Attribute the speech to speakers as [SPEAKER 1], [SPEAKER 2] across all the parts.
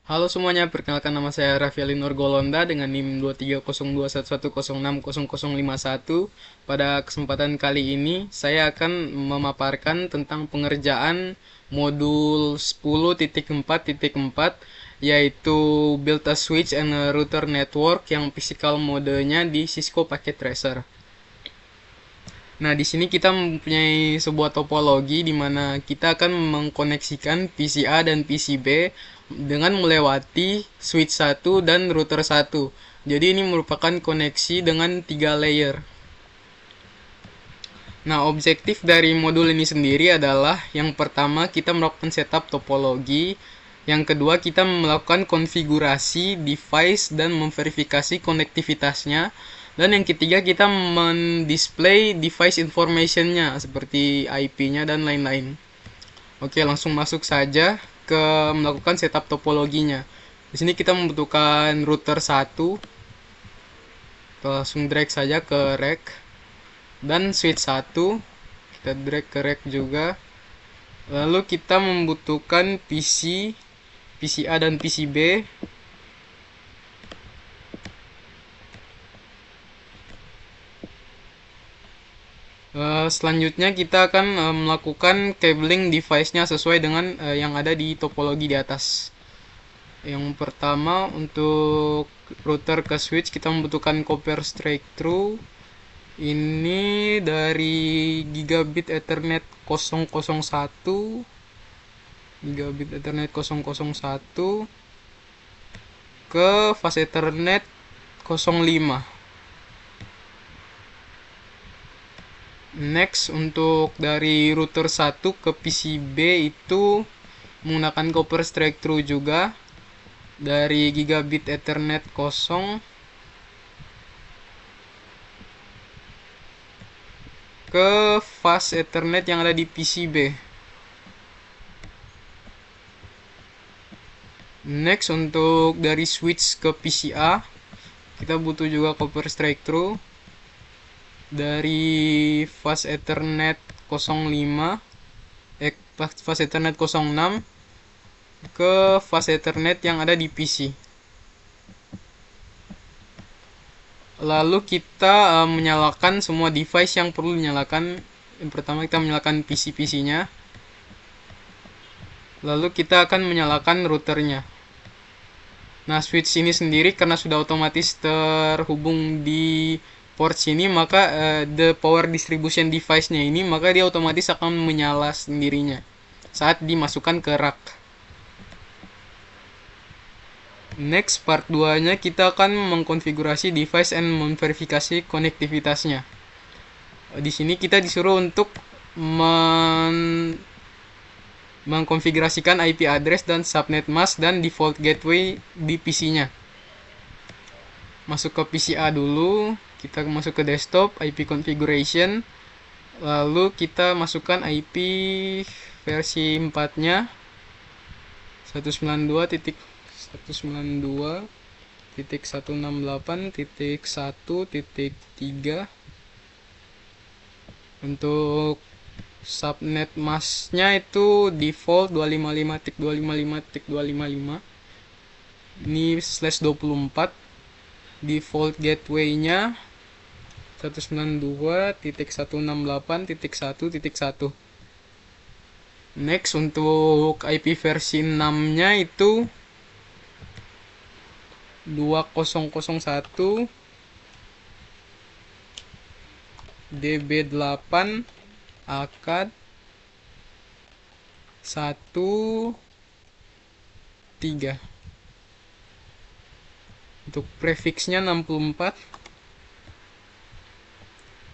[SPEAKER 1] Halo semuanya, perkenalkan nama saya Raffiali Nurgolonda dengan NIM 23021110051. Pada kesempatan kali ini, saya akan memaparkan tentang pengerjaan modul 10.4.4, yaitu Build a Switch and a Router Network yang physical modenya di Cisco Packet Tracer. Nah, di sini kita mempunyai sebuah topologi di mana kita akan mengkoneksikan PCA dan PCB dengan melewati switch 1 dan router 1. Jadi ini merupakan koneksi dengan 3 layer. Nah, objektif dari modul ini sendiri adalah yang pertama kita melakukan setup topologi, yang kedua kita melakukan konfigurasi device dan memverifikasi konektivitasnya, dan yang ketiga kita mendisplay device information-nya seperti IP-nya dan lain-lain. Oke, langsung masuk saja ke melakukan setup topologinya. Di sini kita membutuhkan router 1. Kita langsung drag saja ke rack, dan switch 1 kita drag ke rack juga. Lalu kita membutuhkan PC, PCA dan PCB. Selanjutnya kita akan melakukan cabling device-nya sesuai dengan yang ada di topologi di atas. Yang pertama, untuk router ke switch kita membutuhkan copper straight through. Ini dari gigabit Ethernet 001, gigabit Ethernet 001 ke fast Ethernet 05. Next, untuk dari router 1 ke PCB itu menggunakan copper straight through juga dari gigabit Ethernet 0 ke fast Ethernet yang ada di PCB. Next, untuk dari switch ke PCA kita butuh juga copper straight through dari fast Ethernet 05 fast Ethernet 06 ke fast Ethernet yang ada di PC. Lalu kita menyalakan semua device yang perlu dinyalakan. Yang pertama kita menyalakan PC-nya. Lalu kita akan menyalakan routernya. Nah, switch ini sendiri karena sudah otomatis terhubung di port sini, maka the power distribution device-nya ini, maka dia otomatis akan menyala sendirinya saat dimasukkan ke rack. Next, part 2-nya kita akan mengkonfigurasi device and memverifikasi konektivitasnya. Di sini kita disuruh untuk mengkonfigurasikan IP address dan subnet mask dan default gateway di PC-nya. Masuk ke PCA dulu, kita masuk ke desktop, IP configuration, lalu kita masukkan IP versi 4-nya 192.168.1.3. Untuk subnet masknya itu default 255.255.255. Ini /24. Default gateway-nya 192.168.1.1. Next, untuk IP versi 6-nya itu 2001 DB8 akad 13. Untuk prefixnya 64.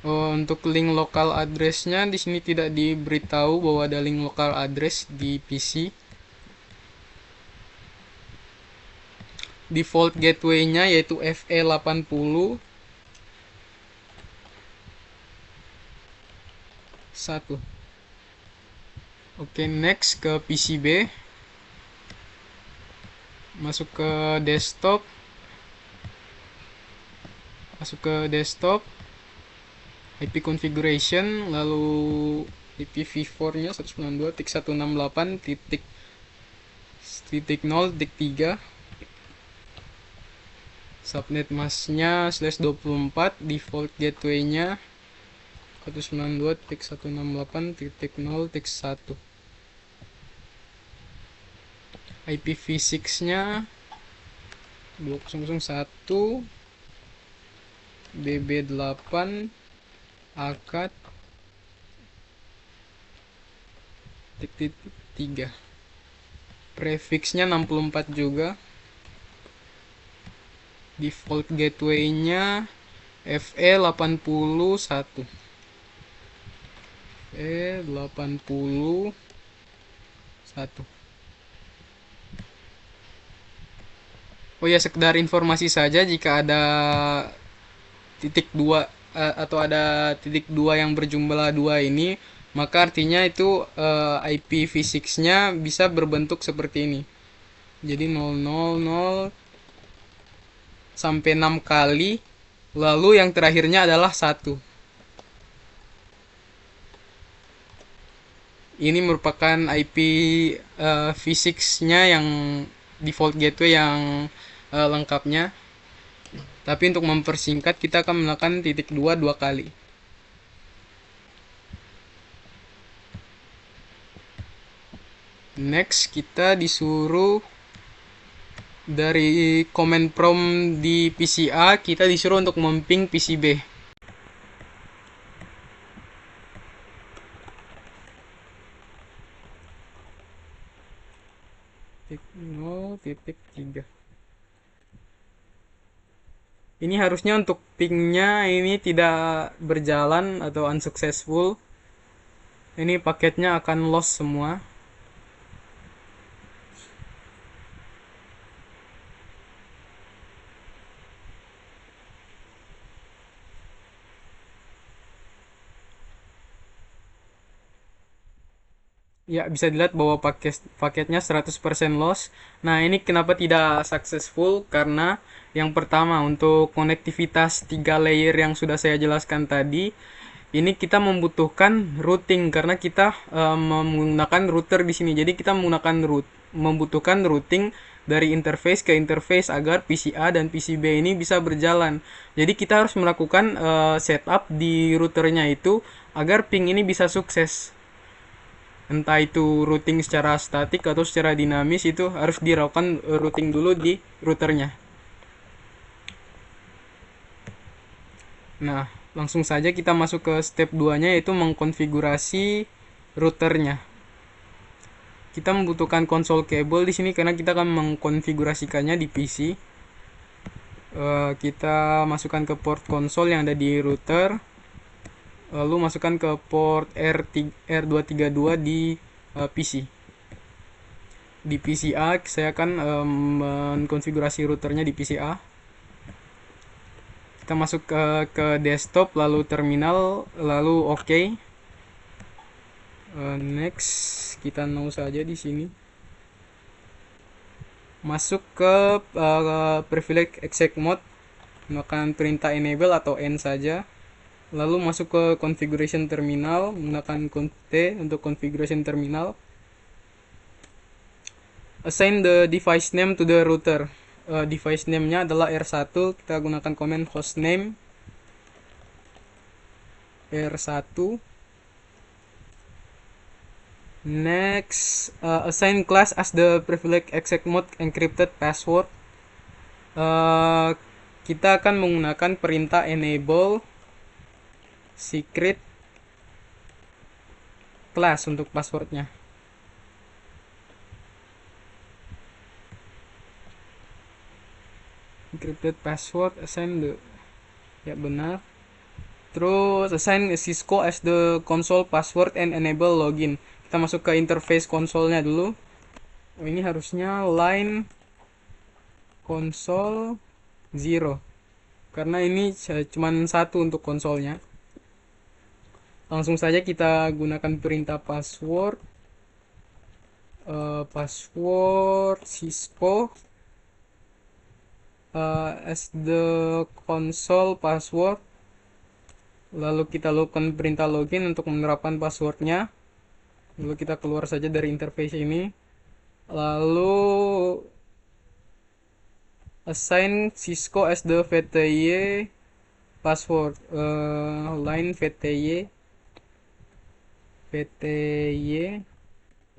[SPEAKER 1] Untuk link lokal address-nya di sini tidak diberitahu bahwa ada link lokal address di PC. Default gateway-nya yaitu FE80 1. Oke, next ke PCB. Masuk ke desktop. IP configuration, lalu IPv4-nya 192.168.1.1 /0.3, subnet masknya /24, default gateway-nya 192.168.0.1, IPv6-nya 2001 BB8 akad /3, prefixnya 64 juga, default gateway-nya FE81 Oh ya, sekedar informasi saja, jika ada titik dua atau ada titik dua yang berjumlah dua ini, maka artinya itu IPv6-nya bisa berbentuk seperti ini. Jadi 000 sampai 6 kali, lalu yang terakhirnya adalah 1. Ini merupakan IPv6-nya yang default gateway yang lengkapnya. Tapi untuk mempersingkat, kita akan menggunakan titik dua kali. Next, kita disuruh dari command prompt di PC A, kita disuruh untuk memping PC B. Titik 0.3. Ini harusnya untuk pingnya ini tidak berjalan atau unsuccessful. Ini paketnya akan lost semua. Ya, bisa dilihat bahwa paketnya 100% loss. Nah, ini kenapa tidak successful? Karena yang pertama, untuk konektivitas 3 layer yang sudah saya jelaskan tadi, ini kita membutuhkan routing karena kita menggunakan router di sini. Jadi kita membutuhkan routing dari interface ke interface agar PCA dan PCB ini bisa berjalan. Jadi kita harus melakukan setup di routernya itu agar ping ini bisa sukses. Entah itu routing secara statik atau secara dinamis, itu harus dilakukan routing dulu di routernya. Nah, langsung saja kita masuk ke step 2-nya, yaitu mengkonfigurasi routernya. Kita membutuhkan konsol kabel di sini karena kita akan mengkonfigurasikannya di PC. Kita masukkan ke port konsol yang ada di router, lalu masukkan ke port R232 di PC. Di PC A saya akan mengkonfigurasi routernya di PC A. Kita masuk ke desktop, lalu terminal, lalu OK. Next, kita no saja di sini. Masuk ke privilege exec mode, menggunakan perintah enable atau N saja. Lalu masuk ke configuration terminal, menggunakan T untuk configuration terminal. Assign the device name to the router. Device name-nya adalah R1, kita gunakan command hostname R1. Next, assign class as the privilege exec mode encrypted password. Kita akan menggunakan perintah enable secret class untuk passwordnya. Encrypted password, assign the, ya benar. Terus assign Cisco as the console password and enable login. Kita masuk ke interface konsolnya dulu. Ini harusnya line console 0 karena ini cuma satu untuk konsolnya. Langsung saja kita gunakan perintah password Cisco as the console password. Lalu kita lakukan perintah login untuk menerapkan passwordnya. Lalu kita keluar saja dari interface ini. Lalu assign Cisco as the VTY password, line VTY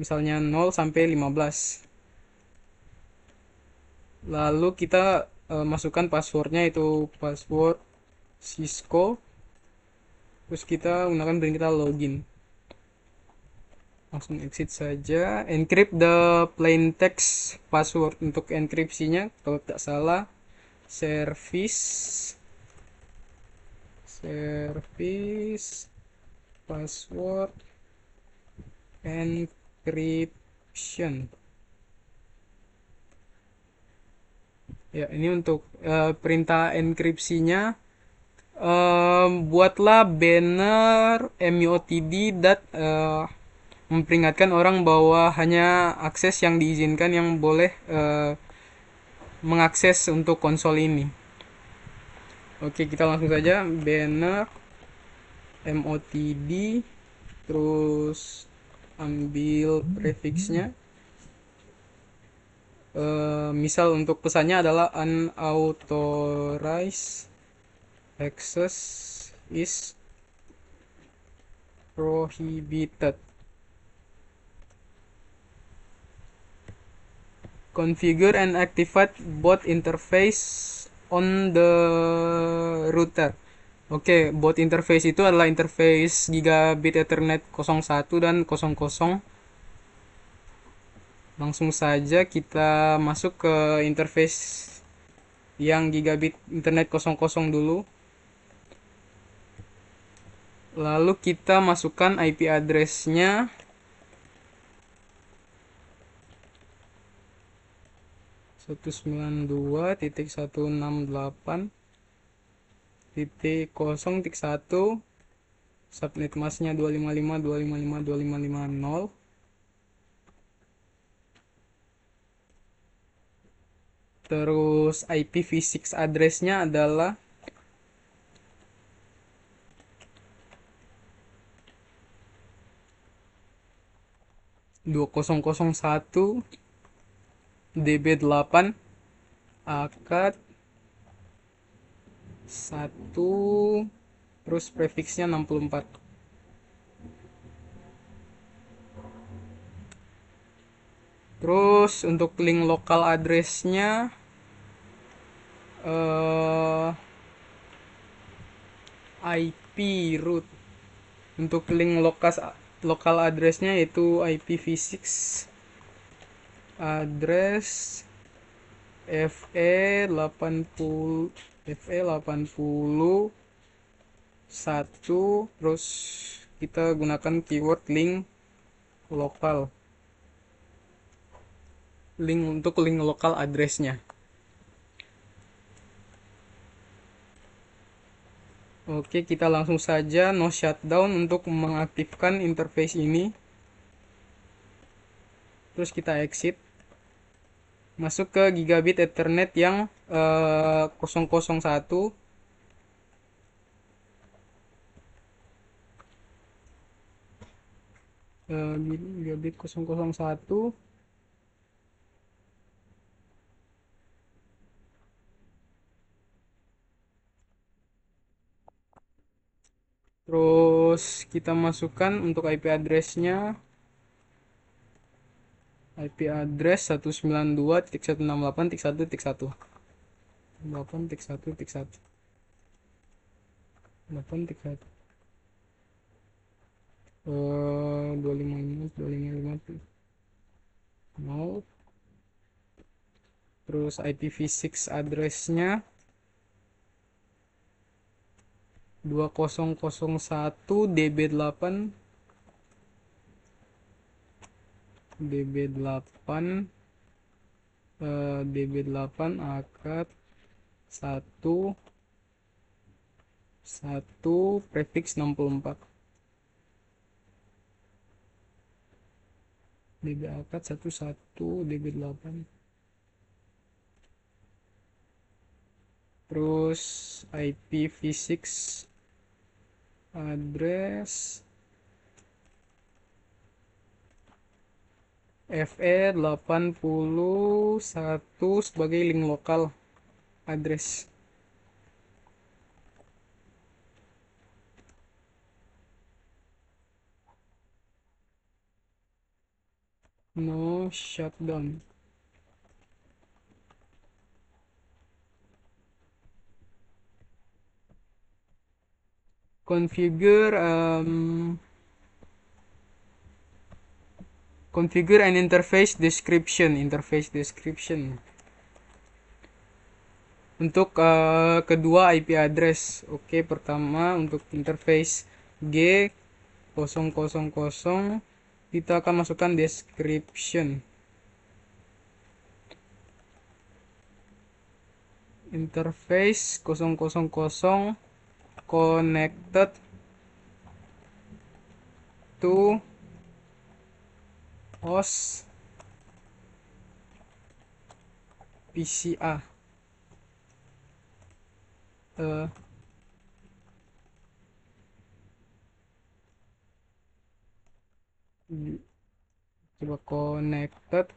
[SPEAKER 1] misalnya 0 sampai 15. Lalu kita masukkan passwordnya, itu password Cisco. Terus kita gunakan brand kita login. Langsung exit saja. Encrypt the plain text password. Untuk enkripsinya kalau tak salah service password encryption. Ya, ini untuk perintah enkripsinya. Buatlah banner MUOTD memperingatkan orang bahwa hanya akses yang diizinkan yang boleh mengakses untuk konsol ini. Oke, kita langsung saja banner MOTD, terus ambil prefixnya. Misal untuk pesannya adalah unauthorized access is prohibited. Configure and activate both interface on the router. Oke, both interface itu adalah interface gigabit Ethernet 01 dan 00. Langsung saja kita masuk ke interface yang gigabit internet 00 dulu. Lalu kita masukkan IP address-nya. Satu 192.168.0.1 subnet masknya 255.255.255.250. Terus IPv6 address-nya adalah 2001 DB8 akad 1, terus prefixnya 64. Terus untuk link lokal address-nya IP root. Untuk link lokal address-nya yaitu IPv6 address FE80 terus kita gunakan keyword link lokal, untuk link lokal address-nya. Oke, kita langsung saja no shutdown untuk mengaktifkan interface ini. Terus kita exit. Masuk ke gigabit Ethernet yang 001. Gigabit 001. Terus kita masukkan untuk IP address-nya. IP address 192.168.1.1. 8.1.1. 8.1. 255 0. Terus IPv6 address-nya 2001 DB8 DB8 akad 1 prefix 64. DB akad 11 DB8. Terus IPv6 address FE81 sebagai link lokal address. No shutdown. Configure configure an interface description. Untuk kedua IP address. Oke, pertama untuk interface G000 kita akan masukkan description. Interface 000 connected to host PCA. Coba connected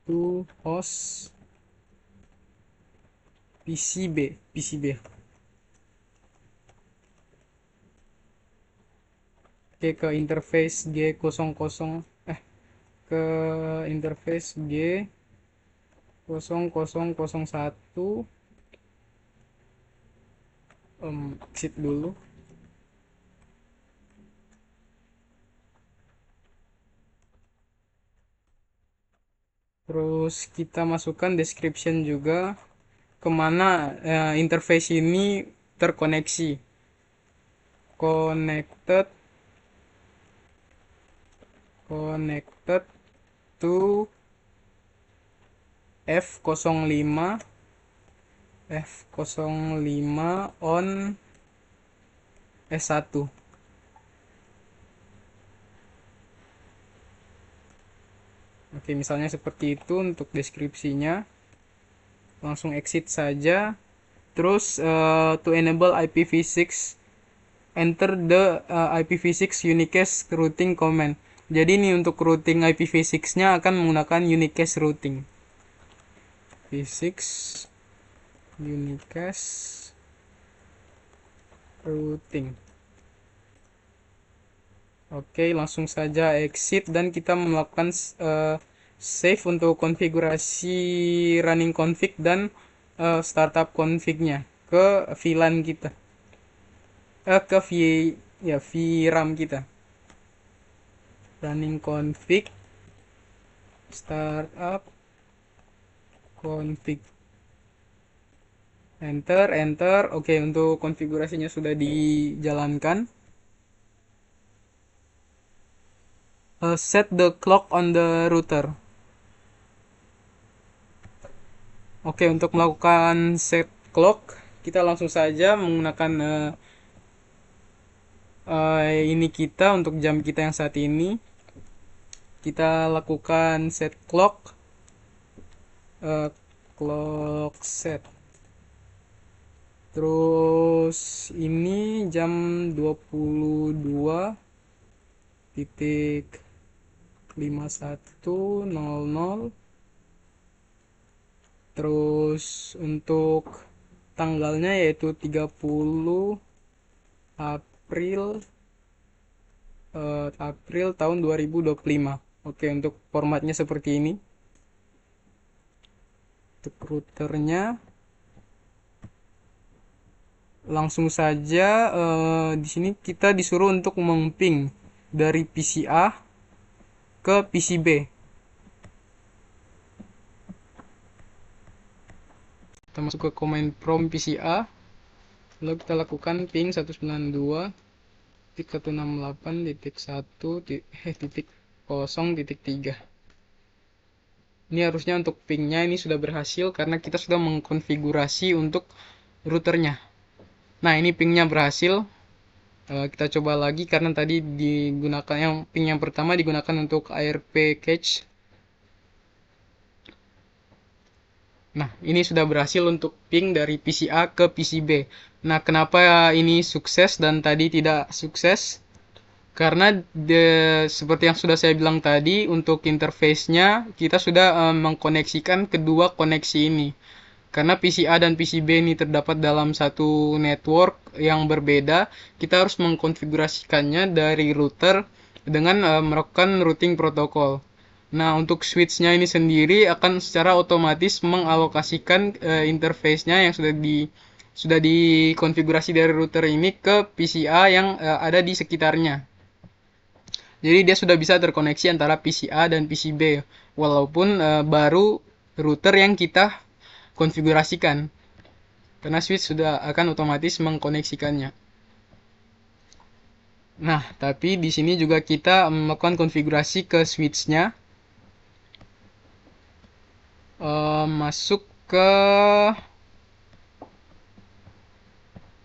[SPEAKER 1] to host PCB. Oke, ke interface G00 ke interface G0001 exit dulu. Terus kita masukkan description juga kemana interface ini terkoneksi. Connected to F05 on S1. Oke, misalnya seperti itu untuk deskripsinya. Langsung exit saja. Terus to enable IPv6, enter the IPv6 unicast routing command. Jadi ini untuk routing IPv6-nya akan menggunakan unicast routing. V6 unicast routing. Oke, langsung saja exit dan kita melakukan save untuk konfigurasi running config dan startup config-nya ke VLAN kita. Ke VRAM kita. Running config startup config. Enter. Oke, untuk konfigurasinya sudah dijalankan. Set the clock on the router. Oke, untuk melakukan set clock kita langsung saja menggunakan ini kita untuk jam kita yang saat ini. Kita lakukan set clock, clock set. Terus ini jam 22.51.00. Terus untuk tanggalnya yaitu 30 April tahun 2025. Oke, untuk formatnya seperti ini. Untuk routernya langsung saja di sini kita disuruh untuk memping dari PCA ke PCB. Kita masuk ke command prompt PCA, lalu kita lakukan ping 192.168.1.0.3. Ini harusnya untuk pingnya ini sudah berhasil karena kita sudah mengkonfigurasi untuk routernya. Nah, ini pingnya berhasil. Kita coba lagi karena tadi digunakan ping yang pertama digunakan untuk ARP cache. Nah, ini sudah berhasil untuk ping dari PCA ke PCB. Nah, kenapa ini sukses dan tadi tidak sukses? Karena seperti yang sudah saya bilang tadi, untuk interface-nya kita sudah mengkoneksikan kedua koneksi ini. Karena PCA dan PCB ini terdapat dalam satu network yang berbeda, kita harus mengkonfigurasikannya dari router dengan melakukan routing protokol. Nah, untuk switch-nya ini sendiri akan secara otomatis mengalokasikan interface-nya yang sudah dikonfigurasi dari router ini ke PCA yang ada di sekitarnya. Jadi dia sudah bisa terkoneksi antara PCA dan PCB walaupun baru router yang kita konfigurasikan. Karena switch sudah akan otomatis mengkoneksikannya. Nah, tapi di sini juga kita melakukan konfigurasi ke switch-nya. Masuk ke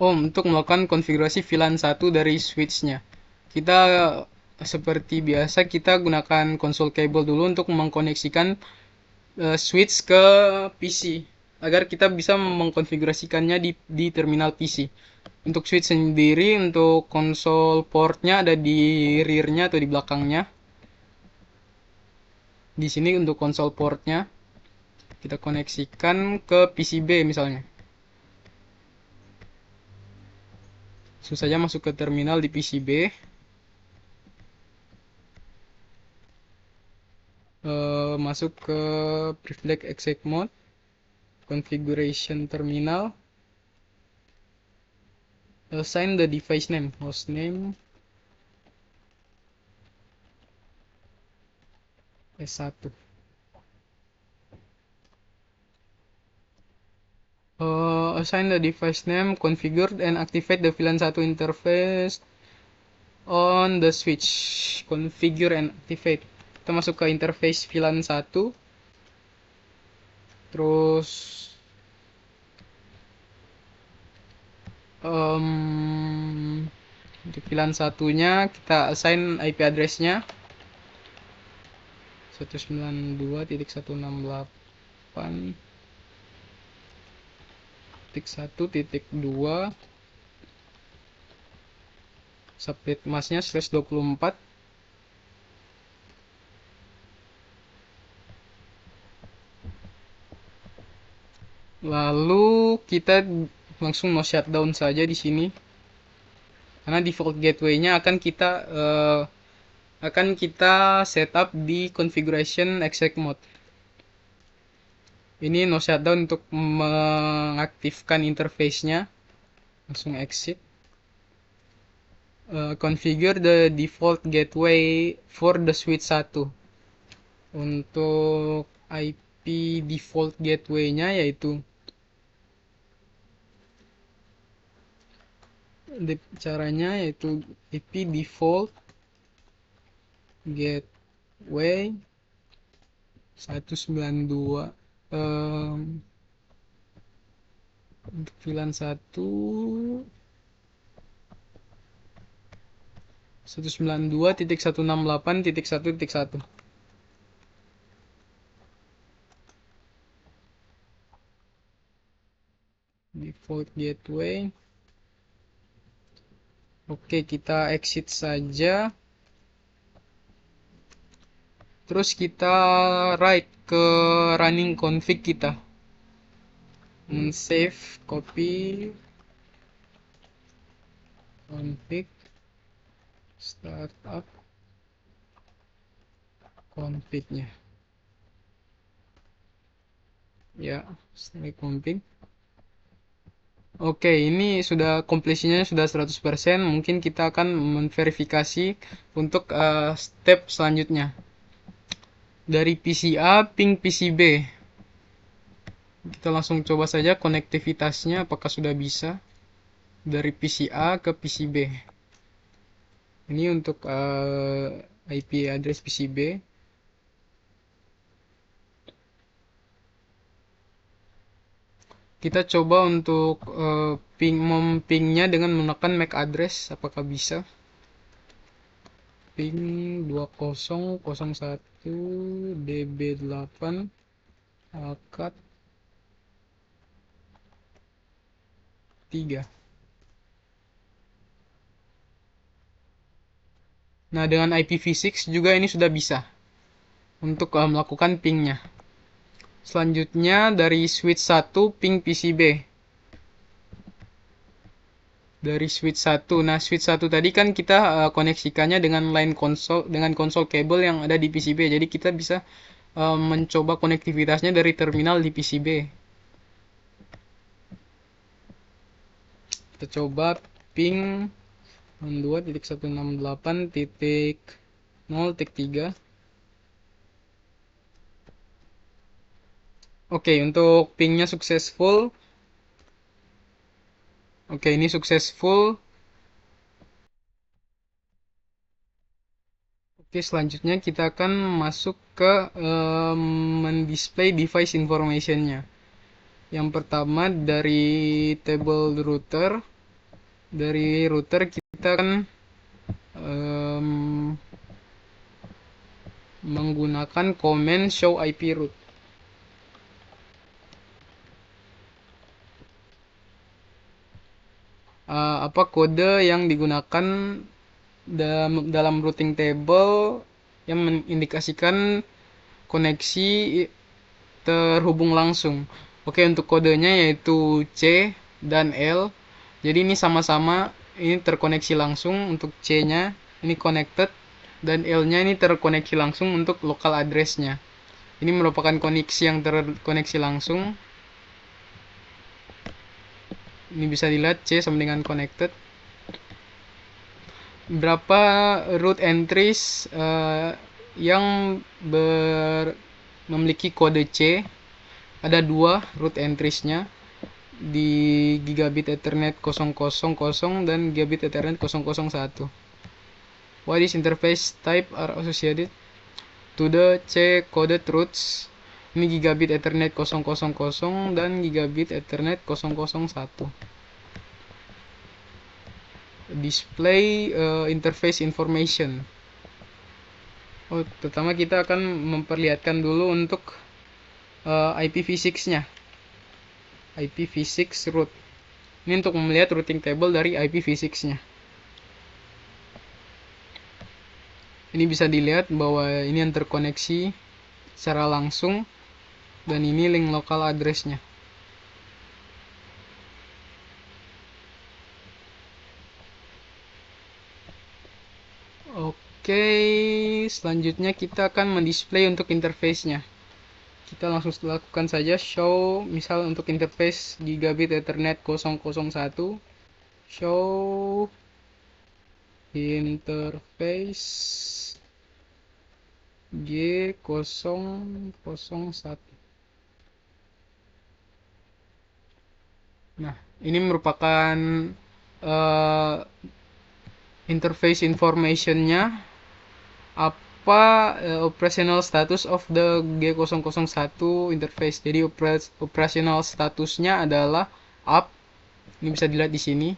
[SPEAKER 1] untuk melakukan konfigurasi VLAN 1 dari switch-nya. Kita seperti biasa kita gunakan konsol cable dulu untuk mengkoneksikan switch ke PC agar kita bisa mengkonfigurasikannya di terminal PC. Untuk switch sendiri, untuk konsol portnya ada di rear-nya atau di belakangnya. Di sini untuk konsol portnya kita koneksikan ke PCB misalnya. Langsung saja masuk ke terminal di PCB. Masuk ke privilege exec mode, configuration terminal, assign the device name, host name S1. Assign the device name, configure and activate the VLAN 1 interface on the switch. Configure and activate. Kita masuk ke interface VLAN 1. Terus untuk VLAN satunya kita assign IP address-nya 192.168.1.2. Subnet masknya /24. Lalu kita langsung no shutdown saja di sini. Karena default gateway-nya akan kita setup di configuration exec mode. Ini no shutdown untuk mengaktifkan interface-nya. Langsung exit. Configure the default gateway for the switch 1. Untuk IP default gateway-nya yaitu caranya yaitu IP default gateway 192. Untuk VLAN 192.168.1.1. Default gateway. Oke, kita exit saja. Terus kita write ke running config kita. Save, copy, config, startup, config-nya. Ya, start config. Oke, ini sudah completion-nya sudah 100%. Mungkin kita akan memverifikasi untuk step selanjutnya. Dari PCA ping PCB. Kita langsung coba saja konektivitasnya apakah sudah bisa. Dari PCA ke PCB. Ini untuk IP address PCB. Kita coba untuk mempingnya dengan menggunakan MAC address, apakah bisa? Ping 2001 db8 alkat 3. Nah, dengan IPv6 juga ini sudah bisa untuk melakukan pingnya. Selanjutnya dari switch 1 ping PCB. Dari switch 1. Nah, switch 1 tadi kan kita koneksikannya dengan line konsol dengan konsol kabel yang ada di PCB. Jadi kita bisa mencoba konektivitasnya dari terminal di PCB. Kita coba ping 62.168.0.3. Oke, untuk pingnya successful. Oke, ini successful. Oke, selanjutnya kita akan masuk ke mendisplay device information-nya. Yang pertama dari table router. Dari router kita akan menggunakan command show IP route. Apa kode yang digunakan dalam routing table yang mengindikasikan koneksi terhubung langsung. Oke, untuk kodenya yaitu C dan L. Jadi ini sama-sama ini terkoneksi langsung. Untuk C-nya ini connected dan L-nya ini terkoneksi langsung untuk local address-nya. Ini merupakan koneksi yang terkoneksi langsung. Ini bisa dilihat C sama dengan connected. Berapa root entries yang memiliki kode C? Ada 2 root entries-nya di gigabit Ethernet 000 dan gigabit Ethernet 001. Why this interface type are associated to the C coded routes? Ini gigabit Ethernet 000 dan gigabit Ethernet 001. Display interface information. Pertama kita akan memperlihatkan dulu untuk IPv6-nya. IPv6 root. Ini untuk melihat routing table dari IPv6-nya. Ini bisa dilihat bahwa ini yang terkoneksi secara langsung dan ini link local address-nya. Oke, selanjutnya kita akan mendisplay untuk interface-nya. Kita langsung lakukan saja show, misal untuk interface gigabit Ethernet 001, show interface G001. Nah, ini merupakan interface information-nya, apa operational status of the G001 interface. Jadi operational statusnya adalah up. Ini bisa dilihat di sini.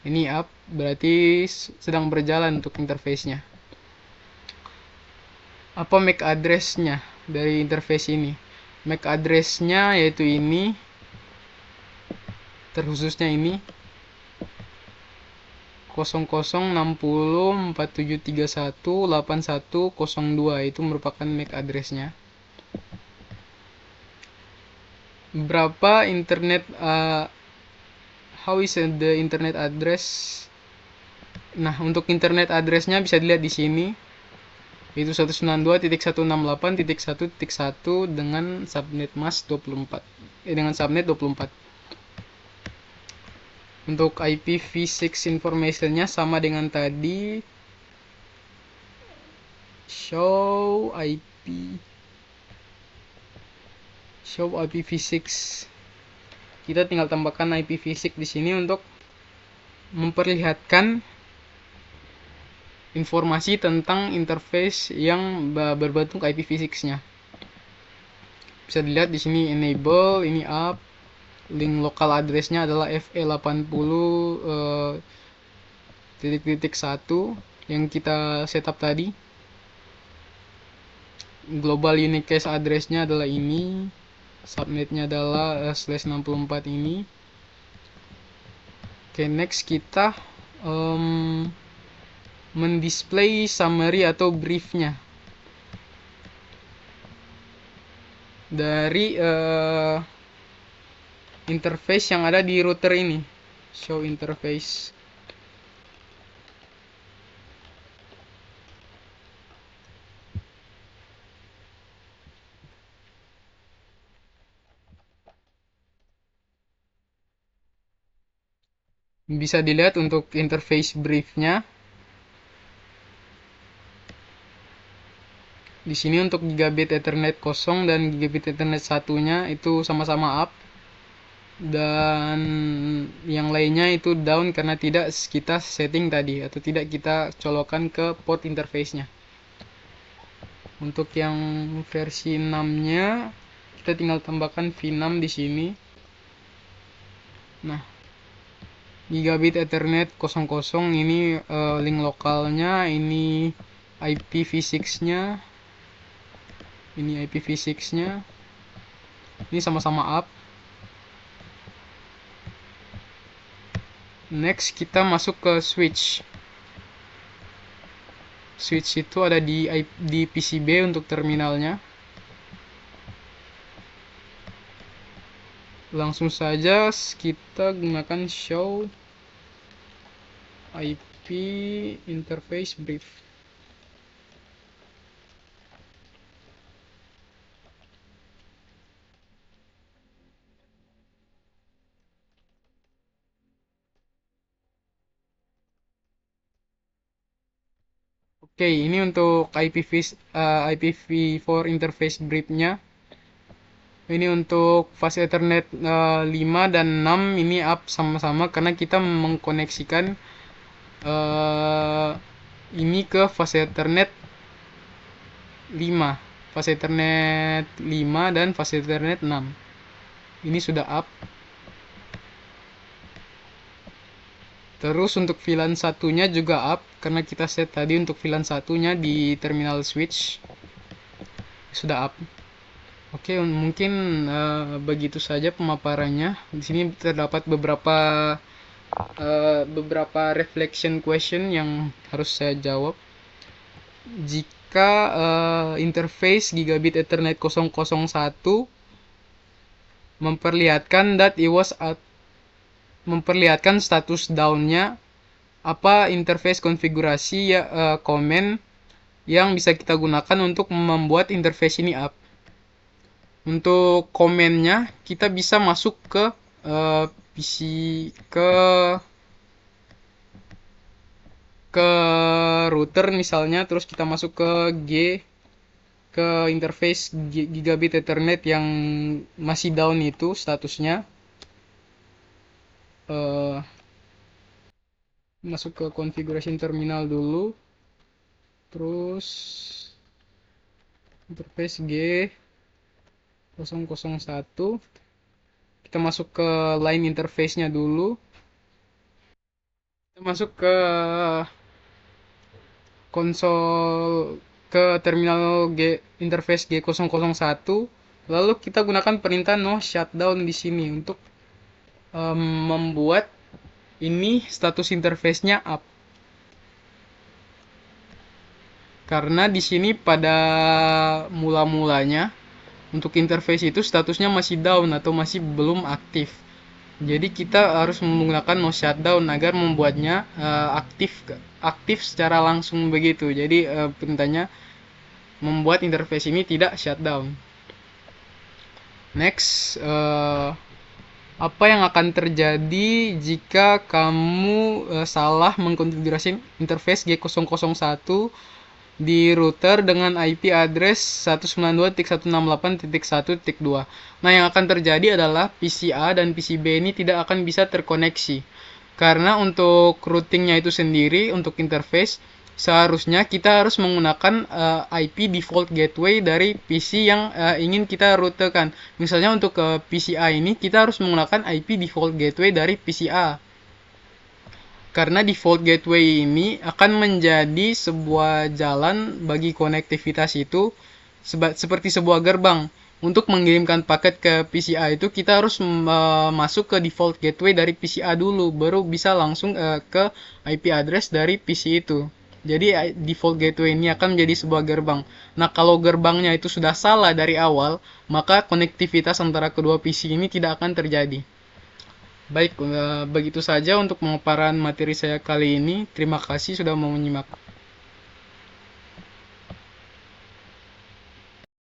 [SPEAKER 1] Ini up, berarti sedang berjalan untuk interface-nya. Apa MAC address-nya dari interface ini? MAC address-nya yaitu ini, terkhususnya ini 006047318102. Itu merupakan MAC address-nya. Berapa internet how is the internet address? Nah, untuk internet address-nya bisa dilihat di sini. Itu 192.168.1.1 dengan subnet mask 24. Dengan subnet 24. Untuk IPv6 information-nya sama dengan tadi. Show IPv6. Kita tinggal tambahkan IPv6 di sini untuk memperlihatkan informasi tentang interface yang berbentuk IPv6-nya. Bisa dilihat di sini enable, ini up, link local address-nya adalah FE80.1 yang kita setup tadi. Global unique cache address-nya adalah ini, subnet-nya adalah /64 ini. Oke, next kita mendisplay summary atau briefnya dari interface yang ada di router ini. Show interface. Bisa dilihat untuk interface briefnya. Di sini untuk gigabit Ethernet 0 dan gigabit Ethernet 1-nya itu sama-sama up. Dan yang lainnya itu down karena tidak kita setting tadi atau tidak kita colokan ke port interface-nya. Untuk yang versi 6-nya kita tinggal tambahkan V6 di sini. Nah, gigabit Ethernet 00 ini link lokalnya, ini IPv6-nya. Ini IPv6-nya. Ini sama-sama up. Next kita masuk ke switch. Switch itu ada di PCB untuk terminalnya. Langsung saja kita gunakan show IP interface brief. Oke, ini untuk IPv4 interface briefnya. Ini untuk fast Ethernet 5 dan 6 ini up sama-sama karena kita mengkoneksikan ini ke fast Ethernet 5. Fast Ethernet 5 dan fast Ethernet 6. Ini sudah up. Terus untuk VLAN satunya juga up karena kita set tadi untuk VLAN satunya di terminal switch sudah up. Oke, mungkin begitu saja pemaparannya. Di sini terdapat beberapa reflection question yang harus saya jawab. Jika interface gigabit Ethernet 001 memperlihatkan that it was memperlihatkan status down-nya, apa interface konfigurasi ya command yang bisa kita gunakan untuk membuat interface ini up. Untuk komennya kita bisa masuk ke PC ke router misalnya, terus kita masuk ke interface gigabit Ethernet yang masih down itu statusnya. Masuk ke configuration terminal dulu, terus interface G001, kita masuk ke line interface-nya dulu, kita masuk ke konsol, ke terminal interface G001, lalu kita gunakan perintah no shutdown di sini untuk membuat ini status interface-nya up. Karena di sini pada mula-mulanya untuk interface itu statusnya masih down atau masih belum aktif. Jadi kita harus menggunakan no shutdown agar membuatnya aktif secara langsung begitu. Jadi perintahnya membuat interface ini tidak shutdown. Next, apa yang akan terjadi jika kamu salah mengkonfigurasi interface G001 di router dengan IP address 192.168.1.2. Nah, yang akan terjadi adalah PCA dan PCB ini tidak akan bisa terkoneksi. Karena untuk routingnya itu sendiri, untuk interface, seharusnya kita harus menggunakan IP default gateway dari PC yang ingin kita routekan. Misalnya untuk PCA ini, kita harus menggunakan IP default gateway dari PCA. Karena default gateway ini akan menjadi sebuah jalan bagi konektivitas itu seperti sebuah gerbang. Untuk mengirimkan paket ke PCA itu kita harus masuk ke default gateway dari PCA dulu, baru bisa langsung ke IP address dari PC itu. Jadi default gateway ini akan menjadi sebuah gerbang. Nah, kalau gerbangnya itu sudah salah dari awal, maka konektivitas antara kedua PC ini tidak akan terjadi. Baik, begitu saja untuk pemaparan materi saya kali ini. Terima kasih sudah mau menyimak.